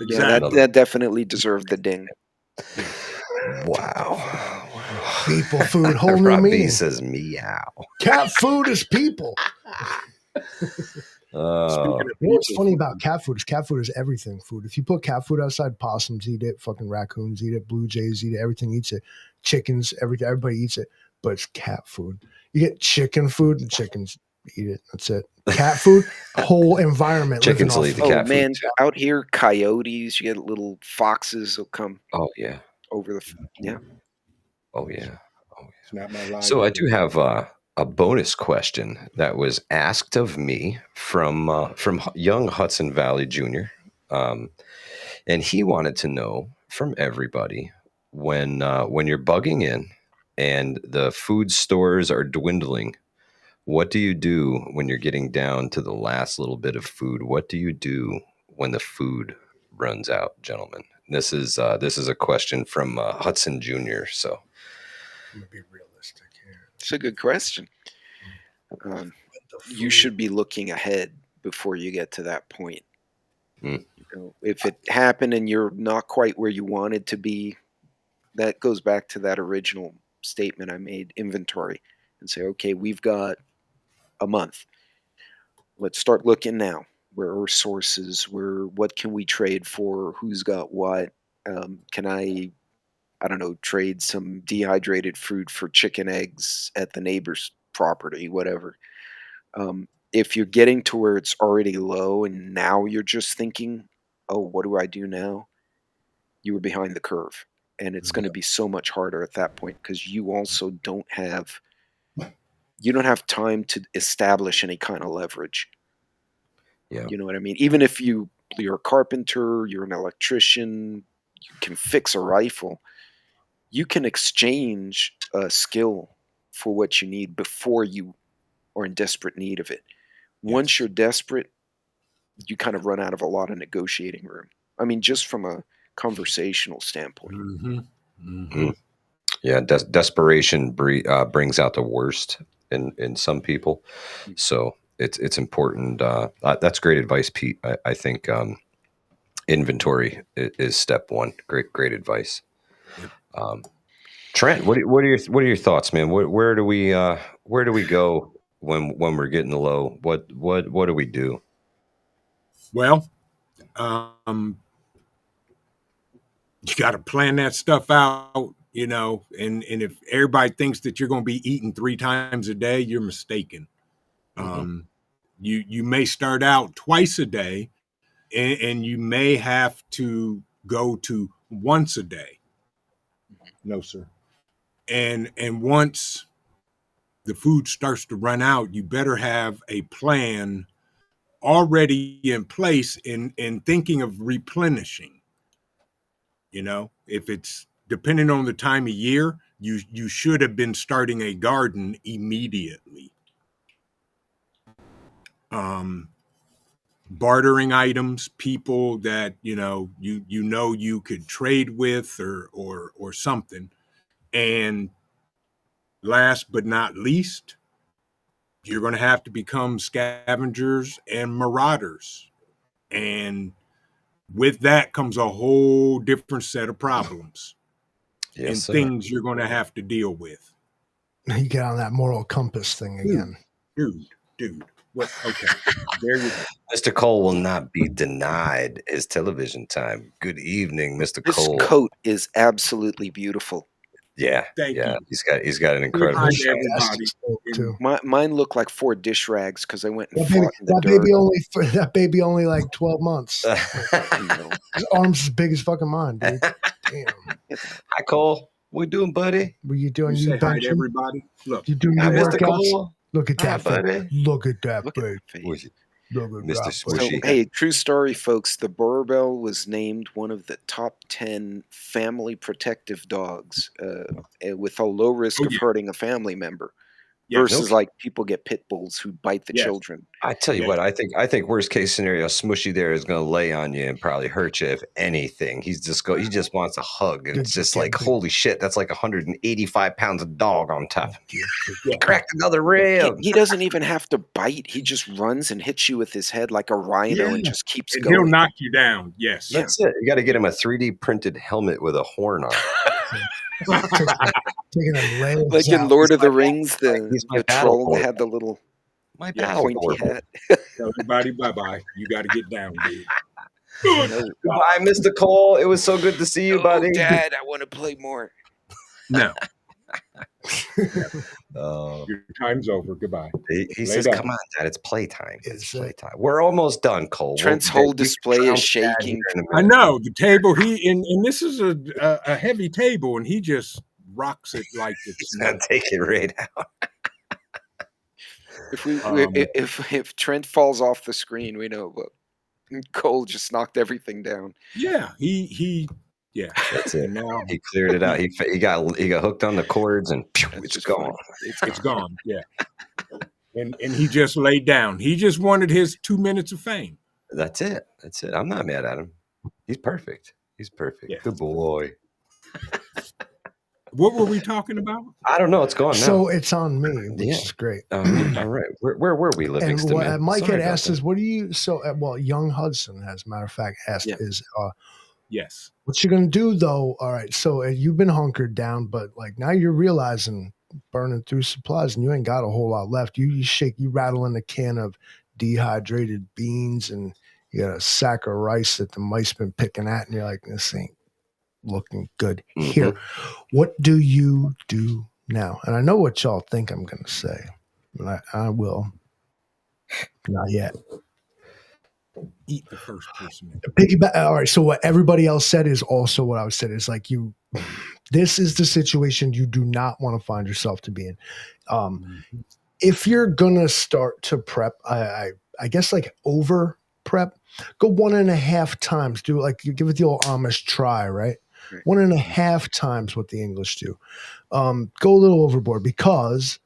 Exactly. Yeah, that definitely deserved the ding. Wow. People food, whole new Rob B meaning. says meow. Cat food is people. Speaking of You know what's people funny food, about cat food is everything food. If you put cat food outside, possums eat it, fucking raccoons eat it, blue jays eat it, everything eats it. Chickens, everybody eats it. But it's cat food. You get chicken food and chickens eat it. That's it. Cat food, whole environment. Chickens will living eat the off cat Oh man, food. out here, coyotes. You get little foxes will come Oh yeah. over the. Yeah. Oh yeah. it's not my life. So I do have a bonus question that was asked of me from young Hudson Valley Jr. And he wanted to know from everybody when you're bugging in and the food stores are dwindling, what do you do when you're getting down to the last little bit of food? What do you do when the food runs out, gentlemen? This is a question from Hudson Jr. So I'm gonna be realistic here. It's a good question. You should be looking ahead before you get to that point. Mm. You know, if it happened and you're not quite where you wanted to be, that goes back to that original statement I made, inventory, and say, okay, we've got a month. Let's start looking now. Where are sources? What can we trade for? Who's got what? Can I don't know, trade some dehydrated fruit for chicken eggs at the neighbor's property, whatever. If you're getting to where it's already low and now you're just thinking, oh, what do I do now? You were behind the curve. And it's going to be so much harder at that point because you also don't have time to establish any kind of leverage. yeah. You know what I mean? Even if you're a carpenter, you're an electrician, you can fix a rifle. You can exchange a skill for what you need before you are in desperate need of it. Once you're desperate, you kind of run out of a lot of negotiating room. I mean, just from a conversational standpoint. Mm-hmm. Mm-hmm. Yeah, desperation brings out the worst in some people. So it's important. That's great advice, Pete. I think inventory is step one. Great advice. Trent, what are your thoughts, man? Where do we go when we're getting low? What do we do? Well, you got to plan that stuff out, you know, and if everybody thinks that you're going to be eating 3 times a day, you're mistaken. Mm-hmm. You may start out twice a day, and you may have to go to once a day. No, sir. And once the food starts to run out, you better have a plan already in place in thinking of replenishing. You know, if it's depending on the time of year, you should have been starting a garden immediately. Bartering items, people that you could trade with or something. And last but not least, you're going to have to become scavengers and marauders. And with that comes a whole different set of problems and things you're going to have to deal with. You get on that moral compass thing again. Dude. What? Okay. There you go. Mr. Cole will not be denied his television time. Good evening, Mr. Cole. This coat is absolutely beautiful. Yeah. Thank you. He's got an incredible shot. Mine look like 4 dish rags because I went and That fought in the dirt. that baby only like 12 months. His arms as big as fucking mine, dude. Damn. Hi, Cole. What you doing, buddy? What you doing? You say hi to benching? everybody. Look, You doing Hi, your Mr. workouts? Cole. Look at that, buddy. Look at that, Look at baby. that face. Mr. So, Smushy. hey, true story, folks. The Borbell was named one of the top 10 family protective dogs, with a low risk Oh, of yeah. hurting a family member, Yeah. versus like people get pit bulls who bite the Yes. children. I tell you Yeah. what, I think worst case scenario, Smushy there is going to lay on you and probably hurt you if anything. He just wants a hug, and it's just like, holy shit, that's like 185 pounds of dog on top. He cracked another rib. He doesn't even have to bite. He just runs and hits you with his head like a rhino and just keeps And going. he'll knock you down. Yes. Yeah. That's it. You got to get him a 3D printed helmet with a horn on it. Taking a leg Like in out. Lord of the my Rings, he's my the battle troll that boy. had the little My battle pointy boy. hat. Tell everybody bye-bye. You got to get down, dude. Goodbye, Mr. Cole. It was so good to see you, buddy. Dad, I want to play more. No. Oh, Your time's over. Goodbye. he Lay says, down. "Come on, Dad, it's playtime. It's It's, playtime. We're almost done, Cole. Trent's We'll- whole you display can is drown Dad shaking. here in a I minute. know the table. And this is a heavy table, and he just rocks it like He's it's gonna nothing. take it right out. If Trent falls off the screen, we know. But Cole just knocked everything down. Yeah, yeah. That's it. And now He cleared it out. He got hooked on the cords, and pew, That's it's just gone. funny. it's gone. Yeah. And he just laid down. He just wanted his 2 minutes of fame. That's it. That's it. I'm not mad at him. He's perfect. He's perfect. Yeah. Good boy. What were we talking about? I don't know. It's gone now. So it's on me, which Yeah. is great. All right. Where were we, And Livingston? what man? Mike Sorry had about asked that. is, what do you? So well, young Hudson, as a matter of fact, asked Yeah. is, Yes. what you gonna do though? All right, so you've been hunkered down, but like now you're realizing burning through supplies, and you ain't got a whole lot left. You rattle in a can of dehydrated beans, and you got a sack of rice that the mice been picking at, and you're like, this ain't looking good. Mhm. Here, what do you do now? And I know what y'all think I'm gonna say, but I will. Not yet. Eat the first person. Piggyback. All right. So what everybody else said is also what I was said. Is like this is the situation you do not want to find yourself to be in. If you're gonna start to prep, I guess like over prep, go 1.5 times. Do like you give it the old Amish try, right? Right. 1.5 times what the English do. Go a little overboard because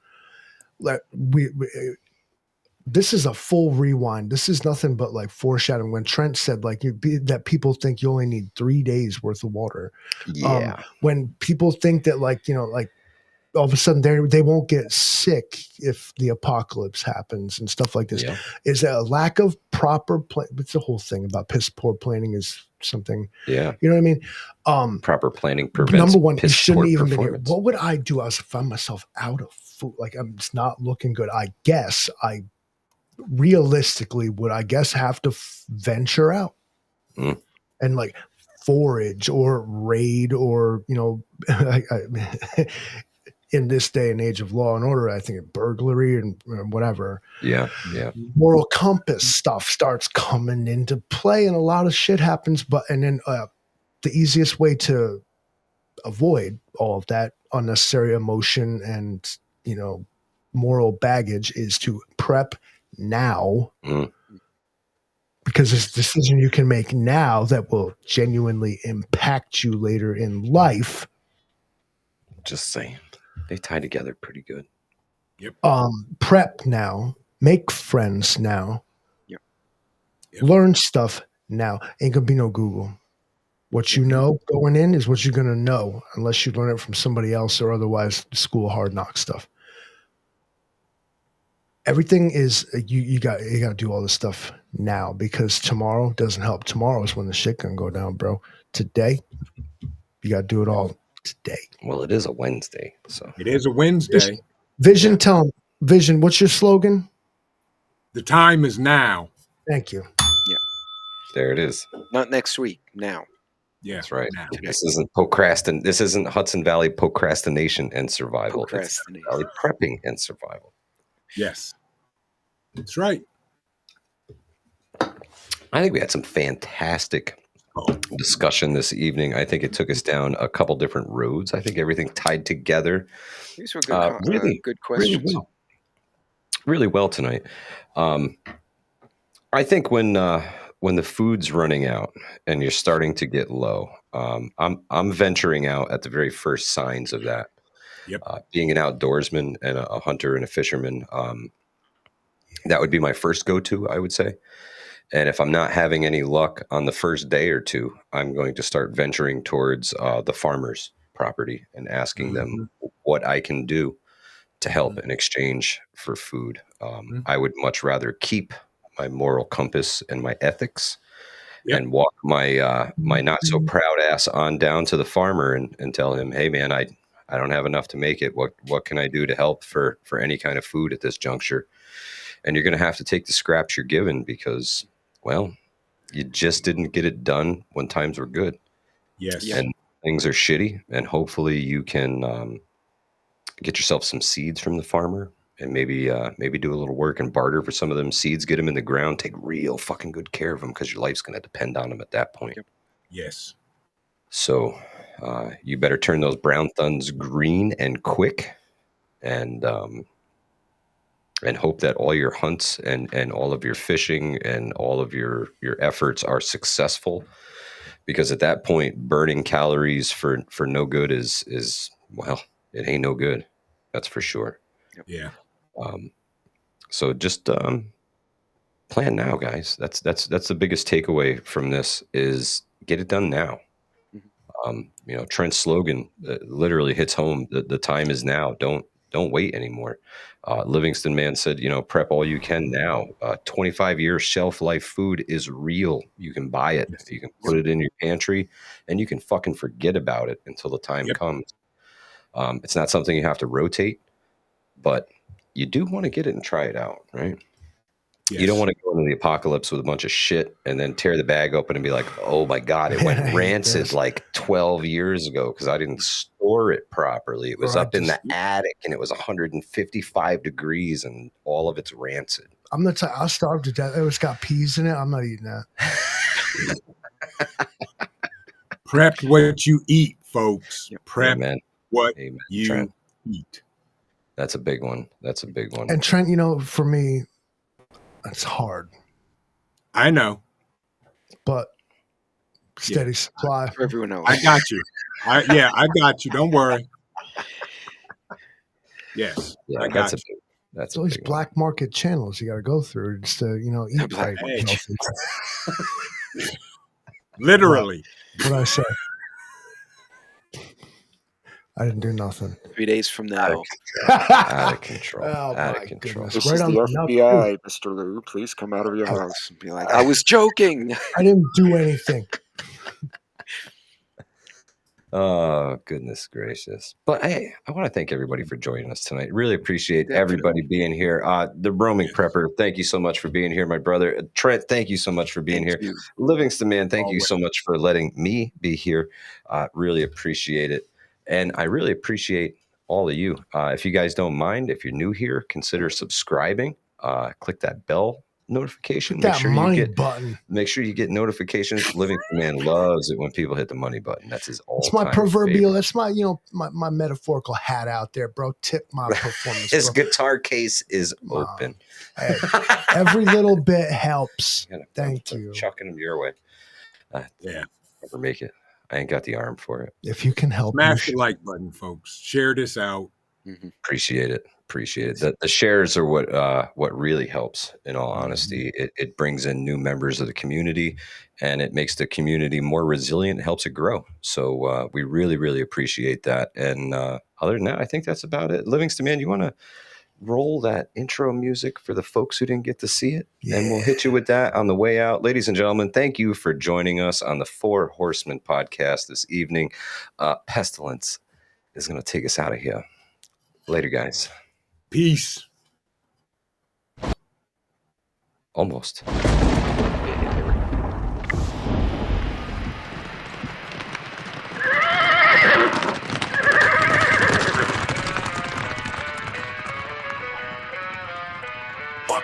this is a full rewind. This is nothing but like foreshadowing. When Trent said like that people think you only need 3 days worth of water. Yeah. When people think that like all of a sudden they won't get sick if the apocalypse happens and stuff like this. Yeah. Is a lack of proper plan. It's the whole thing about piss poor planning is something. Yeah. You know what I mean? Proper planning prevents. Number one, you piss shouldn't poor even been here. performance. What would I do? I find myself out of food. Like it's not looking good. I guess I realistically would have to venture out and like forage or raid or in this day and age of law and order, I think burglary and whatever. Yeah. Yeah. Moral compass stuff starts coming into play, and a lot of shit happens. And then the easiest way to avoid all of that unnecessary emotion and moral baggage is to prep now, because it's a decision you can make now that will genuinely impact you later in life. Just saying. They tie together pretty good. Yep. Prep now, make friends now, Yep. Learn stuff now. Ain't gonna be no Google. What you know going in is what you're gonna know, unless you learn it from somebody else or otherwise school hard knock stuff. Everything is you got to do all this stuff now, because tomorrow doesn't help. Tomorrow is when the shit gonna go down, bro. Today, you got to do it all today. Well, it is a Wednesday, so It is a Wednesday. Vision, tell 'em. Vision, what's your slogan? The time is now. Thank you. there it is. Not next week. Now. Yeah, That's right. now. This isn't Hudson Valley procrastination and survival. It's Procrastination. Valley prepping and survival. Yes. That's right. I think we had some fantastic discussion this evening. I think it took us down a couple different roads. I think everything tied together These were good, really good questions. really well tonight. I think when the food's running out and you're starting to get low, I'm venturing out at the very first signs of that. Yep. Being an outdoorsman and a hunter and a fisherman, that would be my first go-to, I would say. And if I'm not having any luck on the first day or two, I'm going to start venturing towards the farmer's property and asking them what I can do to help in exchange for food. I would much rather keep my moral compass and my ethics and walk my my not so proud ass on down to the farmer and tell him, hey man, I don't have enough to make it. What can I do to help for any kind of food at this juncture? And you're going to have to take the scraps you're given because, well, you just didn't get it done when times were good. Yes. And things are shitty. And hopefully you can get yourself some seeds from the farmer and maybe do a little work and barter for some of them seeds, get them in the ground, take real fucking good care of them because your life's going to depend on them at that point. Yes. So you better turn those brown thumbs green and quick and hope that all your hunts and all of your fishing and all of your efforts are successful, because at that point, burning calories for no good is well, it ain't no good. That's for sure. Yeah. So just plan now, guys. That's the biggest takeaway from this is get it done now. Trent's slogan literally hits home. The time is now. Don't wait anymore. Livingston Man said, prep all you can now. 25-year shelf life food is real. You can buy it. You can put it in your pantry and you can fucking forget about it until the time comes. It's not something you have to rotate, but you do want to get it and try it out, right? Yes. You don't want to go into the apocalypse with a bunch of shit and then tear the bag open and be like, oh my God, it went rancid like 12 years ago because I didn't store it properly. It was up in the attic and it was 155 degrees and all of it's rancid. I'm not I'll starve to death. It's got peas in it. I'm not eating that. Prep what you eat, folks. Prep what you Trent. Eat. That's a big one. That's a big one. And Trent, for me, it's hard. I know. But steady supply. For everyone else. I got you. I got you. Don't worry. Yes. Yeah, that's all these black market channels you got to go through just to, eat right. Literally. What I say? I didn't do nothing. 3 days from now. Out of control. Oh, out my of control. goodness. This Right is on the the FBI, Mr. Lou. Please come out of your house and be like, I was joking. I didn't do anything. Oh, goodness gracious. But hey, I want to thank everybody for joining us tonight. Really appreciate everybody being here. The Roaming Prepper, thank you so much for being here, my brother. Trent, thank you so much for being here. Livingston Man, thank you so much for letting me be here. Really appreciate it. And I really appreciate all of you. If you guys don't mind, if you're new here, consider subscribing. Click that bell notification. Make sure you get notifications. Livingston Man loves it when people hit the money button. That's his all-time It's my proverbial. favorite. That's my my metaphorical hat out there, bro. Tip my performance. His guitar case is open. Hey, every little bit helps. Thank you. Chucking them your way. Never make it. I ain't got the arm for it. If you can help, smash the like button, folks. Share this out. Appreciate it. The shares are what really helps. In all honesty, it brings in new members of the community, and it makes the community more resilient. It helps it grow. So we really, really appreciate that. And other than that, I think that's about it. Livingston Man, you want to roll that intro music for the folks who didn't get to see it? Yeah. And we'll hit you with that on the way out. Ladies and gentlemen, thank you for joining us on the Four Horsemen podcast this evening. Pestilence is going to take us out of here. Later, guys. Peace. Almost.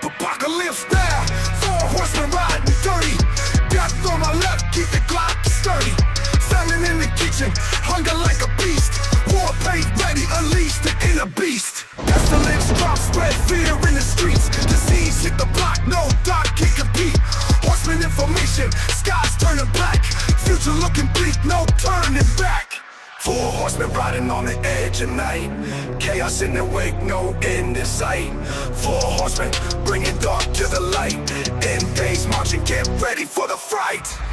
Apocalypse style, 4 horsemen riding dirty. Death on my left, keep the Glock sturdy. Standing in the kitchen, hunger like a beast. War paint ready, unleash the inner beast. Pestilence drop, spread fear in the streets. Disease hit the block, no doc can compete. Four horsemen riding on the edge of night. Chaos in their wake, no end in sight. Four horsemen bringing dark to the light. In days marching, get ready for the fight.